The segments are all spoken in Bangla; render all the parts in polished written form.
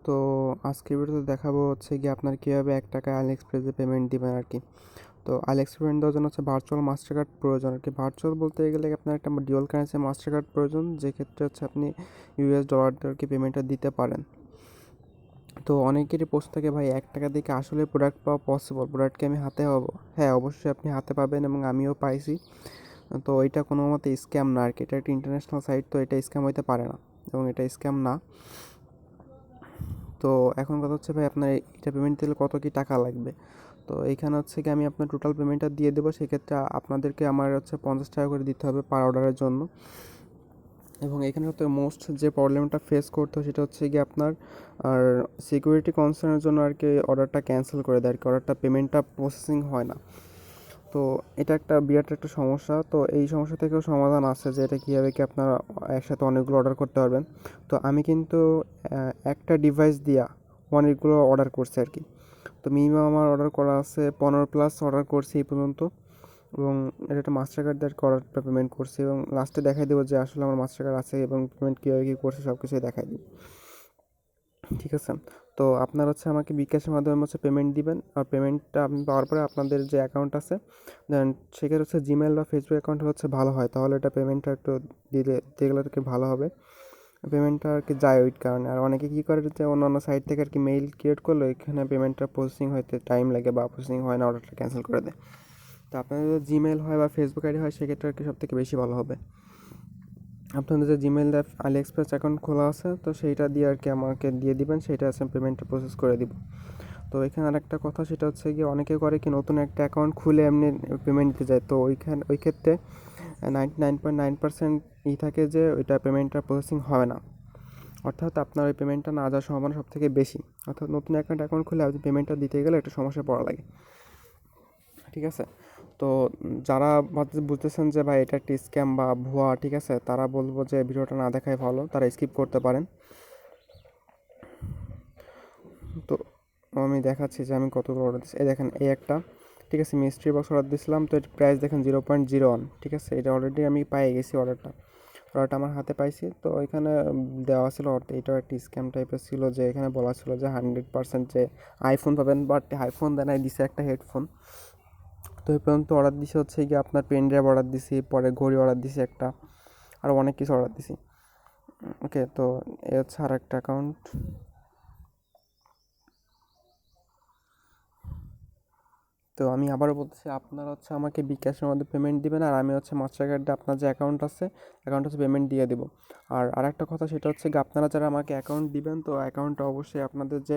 তো আজকের ভিডিওতে দেখাবো হচ্ছে গিয়ে আপনার কীভাবে ৳1 আলিএক্সপ্রেসে পেমেন্ট দিবেন আর কি। তো আলিএক্সপ্রেস পেমেন্ট দেওয়ার জন্য হচ্ছে ভার্চুয়াল মাস্টার কার্ড প্রয়োজন আর কি। ভার্চুয়াল বলতে গেলে আপনার একটা ডুয়াল কারেন্সি মাস্টার কার্ড প্রয়োজন, যেক্ষেত্রে হচ্ছে আপনি ইউএস ডলার দিয়ে আর কি পেমেন্টটা দিতে পারেন। তো অনেকেরই প্রশ্ন থাকে, ভাই ৳1 দিয়ে কি আসলে প্রোডাক্ট পাওয়া পসিবল? প্রোডাক্ট কি আমি হাতে পাবো? হ্যাঁ, অবশ্যই আপনি হাতে পাবেন এবং আমিও পাইছি। তো এটা কোনো মতে স্ক্যাম না আর কি। এটা একটা ইন্টারন্যাশনাল সাইট, তো এটা স্ক্যাম হইতে পারে না এবং এটা স্ক্যাম না। তো এখন কথা হচ্ছে, ভাই আপনার এটা পেমেন্ট দিলে কত কী টাকা লাগবে? তো এইখানে হচ্ছে কি আমি আপনার টোটাল পেমেন্টটা দিয়ে দেবো। সেক্ষেত্রে আপনাদেরকে আমার হচ্ছে ৳50 করে দিতে হবে পার অর্ডারের জন্য। এবং এখানে হচ্ছে মোস্ট যে প্রবলেমটা ফেস করতে হয় সেটা হচ্ছে গিয়ে আপনার আর সিকিউরিটি কনসার্নের জন্য আর কি অর্ডারটা ক্যান্সেল করে দেয় আর কি, অর্ডারটা পেমেন্টটা প্রসেসিং হয় না। তো এটা একটা বিরাট একটা সমস্যা। তো এই সমস্যা থেকেও সমাধান আছে যে এটা কীভাবে কি আপনারা একসাথে অনেকগুলো অর্ডার করতে পারবেন। তো আমি কিন্তু একটা ডিভাইস দিয়া অনেকগুলো অর্ডার করছি আর কি। তো মিনিমাম আমার অর্ডার করা আছে 15+ অর্ডার করছি এই পর্যন্ত, এবং এটা একটা মাস্টার কার্ড দিয়ে অর্ডারটা পেমেন্ট করছি এবং লাস্টে দেখাই দেবো যে আসলে আমার মাস্টার কার্ড আছে এবং পেমেন্ট কীভাবে কী করছে সব কিছুই দেখাই দিব। ঠিক আছে। তো আপনার হচ্ছে আমাকে বিকাশের মাধ্যমে হচ্ছে পেমেন্ট দিবেন, আর পেমেন্টটা আপনি পাওয়ার পরে আপনাদের যে অ্যাকাউন্ট আছে দেন সেক্ষেত্রে হচ্ছে জিমেল বা ফেসবুক অ্যাকাউন্ট হচ্ছে ভালো হয়, তাহলে এটা পেমেন্টটা একটু দিতে গেলে আর কি ভালো হবে। পেমেন্টটা আর কি যায় ওই কারণে। আর অনেকে কী করে যে অন্যান্য সাইট থেকে আর কি মেইল ক্রিয়েট করলো, এখানে পেমেন্টটা প্রসেসিং হতে টাইম লাগে বা প্রসেসিং হয় না, অর্ডারটা ক্যান্সেল করে দেয়। তো আপনাদের যদি জিমেল হয় বা ফেসবুক আইডি হয় সেক্ষেত্রে আর কি সবথেকে বেশি ভালো হবে। আপনাদের যে জিমেল দিয়ে আলিএক্সপ্রেস অ্যাকাউন্ট খোলা আছে তো সেইটা দিয়ে আর কি আমাকে দিয়ে দিবেন, সেইটা আছে পেমেন্টটা প্রসেস করে দিব। তো এখানে আরেকটা কথা, সেটা হচ্ছে গিয়ে অনেকে করে কি নতুন একটা অ্যাকাউন্ট খুলে এমনি পেমেন্ট দিতে যায়। তো ওই ক্ষেত্রে 99.9% থাকে যে ওইটা পেমেন্টটা প্রসেসিং হবে না, অর্থাৎ আপনার ওই পেমেন্টটা না যাওয়ার সম্ভাবনা সবথেকে বেশি। অর্থাৎ নতুন অ্যাকাউন্ট খুলে আপনি পেমেন্টটা দিতে গেলে একটা সমস্যায় পড়া লাগে। ঠিক আছে। তো যারা বুঝতেছেন যে ভাই এটা একটা স্ক্যাম বা ভুয়া, ঠিক আছে, তারা বলবো যে ভিডিওটা না দেখাই ভালো, তারা স্কিপ করতে পারেন। তো আমি দেখাচ্ছি যে আমি কতগুলো অর্ডার দিচ্ছি। এই দেখেন, এই একটা, ঠিক আছে, মিস্ট্রি বক্স অর্ডার দিয়েছিলাম। তো এর প্রাইস দেখেন 0.01, ঠিক আছে। এটা অলরেডি আমি পেয়ে গেছি অর্ডারটা আমার হাতে পাইছি। তো এখানে দেওয়া ছিল এটাও একটা স্ক্যাম টাইপের ছিল, যে এখানে বলা ছিল যে 100% যে আইফোন পাবেন, বাট আইফোন দেয় নাই, দিছে একটা হেডফোন। তো এই পর্যন্ত অর্ডার দিছি হচ্ছে গিয়ে আপনার পেন ড্রাইভ অর্ডার দিছি, পরে ঘড়ি অর্ডার দিছি একটা, আর অনেক কিছু অর্ডার দিছি। ওকে, তো এ হচ্ছে আর একটা অ্যাকাউন্ট। তো আমি আবারও বলতেছি, আপনারা হচ্ছে আমাকে বিকাশের মধ্যে পেমেন্ট দিবেন, আর আমি হচ্ছে মাস্টার কার্ডে আপনার যে অ্যাকাউন্ট আছে অ্যাকাউন্ট হচ্ছে পেমেন্ট দিয়ে দেবো। আর আরেকটা কথা, সেটা হচ্ছে কি আপনারা যারা আমাকে অ্যাকাউন্ট দিবেন, তো অ্যাকাউন্টটা অবশ্যই আপনাদের যে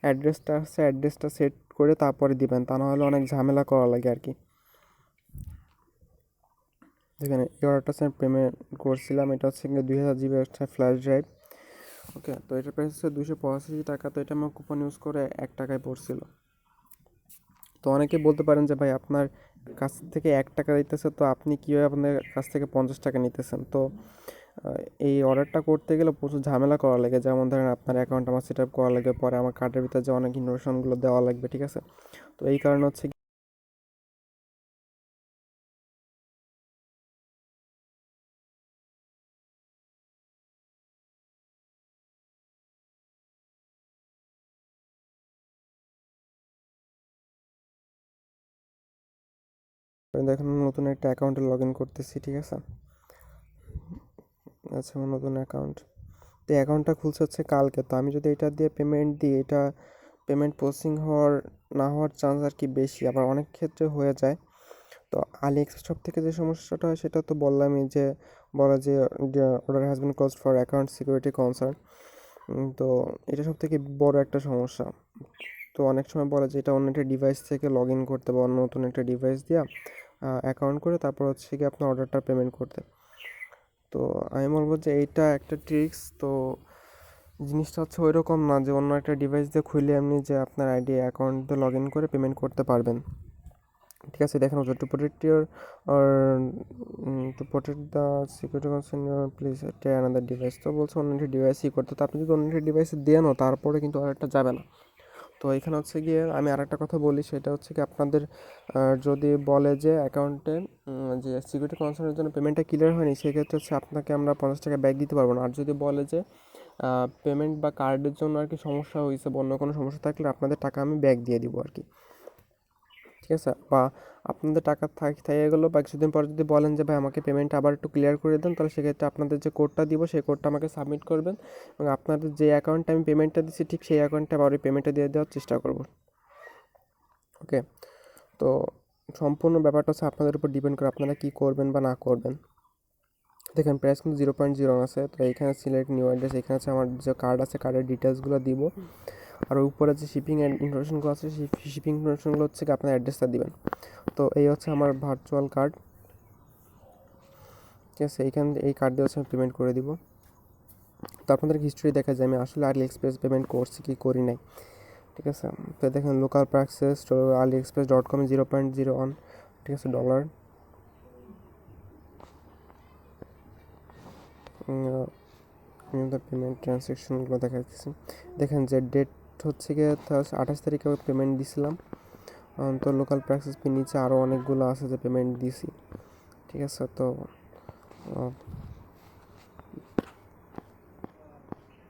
অ্যাড্রেসটা আছে অ্যাড্রেসটা সেট করে তারপরে দিবেন, তা নাহলে অনেক ঝামেলা করা লাগে আর কি। দেখেন, এই অর্ডারটা আমি পেমেন্ট করছিলাম, এটা হচ্ছে 2000 GB একটা ফ্ল্যাশ ড্রাইভ। ওকে, তো এটার প্রাইস হচ্ছে 285 টাকা। তো এটা আমার কুপন ইউজ করে ৳1 পড়ছিল। তো অনেকে বলতে পারেন যে ভাই আপনার কাছ থেকে ৳1 দিতেছে, তো আপনি কীভাবে আপনার কাছ থেকে ৳50 নিতেছেন? তো এই অর্ডারটা করতে গেলে প্রচুর ঝামেলা করা লাগে। যেমন ধরেন আপনার অ্যাকাউন্ট আমার সেট আপ করা লাগে, পরে আমার কার্ডের ভিতরে যে অনেক ইনফরমেশনগুলো দেওয়া লাগবে, ঠিক আছে। তো এই কারণে হচ্ছে দেখেন নতুন একটা অ্যাকাউন্টে লগ ইন করতেছি, ঠিক আছে। আচ্ছা, আমার নতুন অ্যাকাউন্ট, তো অ্যাকাউন্টটা খুলছে হচ্ছে কালকে। তো আমি যদি এটা দিয়ে পেমেন্ট দিই, এটা পেমেন্ট প্রসেসিং না হওয়ার চান্স আর কি বেশি, আবার অনেক ক্ষেত্রে হয়ে যায়। তো আলিএক্সপ্রেস শপ থেকে যে সমস্যাটা হয় সেটা তো বললামই, যে বলা যে order has been closed for account security concern. তো এটা সব থেকে বড় একটা সমস্যা। তো অনেক সময় বলে যে এটা অন্য একটা ডিভাইস থেকে লগ ইন করতে বা অন্য নতুন একটা ডিভাইস দিয়ে অ্যাকাউন্ট করে তারপর হচ্ছে কি আপনার অর্ডারটা পেমেন্ট করতে। তো আমি বলবো যে এইটা একটা ট্রিক্স। তো জিনিসটা হচ্ছে ওই রকম না যে অন্য একটা ডিভাইস দিয়ে খুলে আপনি যে আপনার আইডি অ্যাকাউন্ট দিয়ে লগ ইন করে পেমেন্ট করতে পারবেন। ঠিক আছে, দেখেন to protect your or to protect the security concern please try another device. তো বলছে অন্য একটা ডিভাইসই করতে। তো আপনি যদি অন্য একটা ডিভাইসে দেনও তারপরে কিন্তু আরেকটা যাবে না। তো এখানে হচ্ছে গিয়ে আমি আরেকটা কথা বলি, সেটা হচ্ছে কি আপনাদের যদি বলে যে অ্যাকাউন্টে যে সিকিউরিটি কনসার্নের জন্য পেমেন্টটা ক্লিয়ার হয়নি, সেক্ষেত্রে হচ্ছে আপনাকে আমরা ৳50 ব্যাক দিতে পারবো না। আর যদি বলে যে পেমেন্ট বা কার্ডের জন্য আর কি সমস্যা হয়েছে বা অন্য কোনো সমস্যা থাকলে আপনাদের টাকা আমি ব্যাক দিয়ে দিব আর কি, ঠিক আছে। বা আপনাদের টাকা থেকে গেলো বা কিছুদিন পর যদি বলেন যে ভাই আমাকে পেমেন্ট আবার একটু ক্লিয়ার করে দেন, তাহলে সেক্ষেত্রে আপনাদের যে কোডটা দিব সেই কোডটা আমাকে সাবমিট করবেন এবং আপনাদের যে অ্যাকাউন্টে আমি পেমেন্টটা দিচ্ছি ঠিক সেই অ্যাকাউন্টে আবার ওই পেমেন্টটা দিয়ে দেওয়ার চেষ্টা করব। ওকে, তো সম্পূর্ণ ব্যাপারটা হচ্ছে আপনাদের উপর ডিপেন্ড করে আপনারা কী করবেন বা না করবেন। দেখেন প্রাইস কিন্তু 0.0 আছে, তো এইখানে সিলেক্ট নিউ অ্যাড্রেস, এখানে আছে আমার যে কার্ড আছে কার্ডের ডিটেলসগুলো দিব, আর উপরে যে শিপিং ইনফরমেশনগুলো আছে সেই শিপিং ইনফরমেশনগুলো হচ্ছে কি আপনার অ্যাড্রেসটা দিবেন। তো এই হচ্ছে আমার ভার্চুয়াল কার্ড, ঠিক আছে। এই কার্ড দিয়ে হচ্ছে আমি পেমেন্ট করে দিব। তো আপনাদের হিস্ট্রি দেখা যায় আমি আসলে আলিএক্সপ্রেস পেমেন্ট করছি কি করি নাই, ঠিক আছে। তো দেখেন লোকাল প্রাক্সেস aliexpress.com 0.01, ঠিক আছে, ডলার। পেমেন্ট ট্রানজ্যাকশনগুলো দেখাচ্ছি, দেখেন যে ডেট হচ্ছে গিয়ে 28 তারিখে পেমেন্ট দিছিলাম। তো লোকাল প্রাক্সেস ফি নিচে আরও অনেকগুলো আছে যে পেমেন্ট দিছি, ঠিক আছে। তো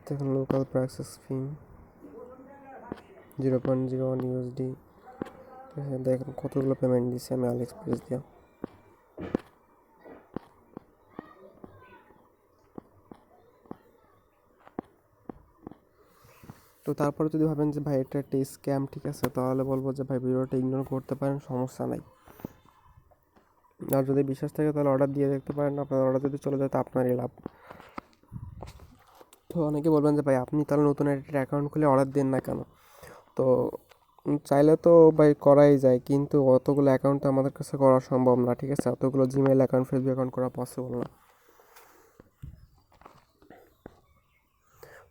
দেখুন লোকাল প্রাক্সেস ফি 0.01 USD, ঠিক আছে। দেখুন কতগুলো পেমেন্ট দিছি আমি আলিএক্সপ্রেস দিয়ে। তো তারপরে যদি ভাবেন যে ভাই এটা একটা স্ক্যাম, ঠিক আছে, তাহলে বলবো যে ভাই ভিডিওটা ইগনোর করতে পারেন, সমস্যা নাই। আর যদি বিশ্বাস থাকে তাহলে অর্ডার দিয়ে দেখতে পারেন, আপনার অর্ডার যদি চলে যায় তো আপনারই লাভ। তো অনেকে বলবেন যে ভাই আপনি তাহলে নতুন একটা অ্যাকাউন্ট খুলে অর্ডার দেন না কেন? তো চাইলে তো ভাই করাই যায়, কিন্তু অতগুলো অ্যাকাউন্ট তো আমাদের কাছে করা সম্ভব না, ঠিক আছে। অতগুলো জিমেল অ্যাকাউন্ট ফেসবুক অ্যাকাউন্ট করা পসিবল না।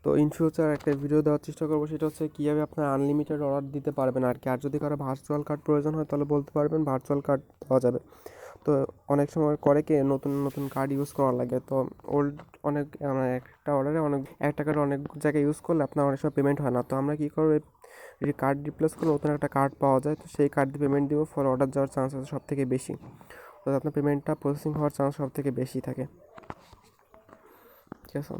তো ইন ফিউচার একটা ভিডিও দেওয়ার চেষ্টা করবো, সেটা হচ্ছে কীভাবে আপনার আনলিমিটেড অর্ডার দিতে পারবেন আর কি। আর যদি কারো ভার্চুয়াল কার্ড প্রয়োজন হয় তাহলে বলতে পারবেন, ভার্চুয়াল কার্ড দেওয়া যাবে। তো অনেক সময় করে কি নতুন নতুন কার্ড ইউজ করা লাগে, তো ওল্ড অনেক মানে একটা অর্ডারে একটা কার্ড অনেক জায়গায় ইউজ করলে আপনার অনেক সময় পেমেন্ট হয় না। তো আমরা কী করবো, কার্ড রিপ্লেস করে নতুন একটা কার্ড পাওয়া যায়, তো সেই কার্ড দিয়ে পেমেন্ট দিব, ফলে অর্ডার যাওয়ার চান্স আছে সব থেকে বেশি, তো আপনার পেমেন্টটা প্রসেসিং হওয়ার চান্স সব থেকে বেশি থাকে, ঠিক আছে।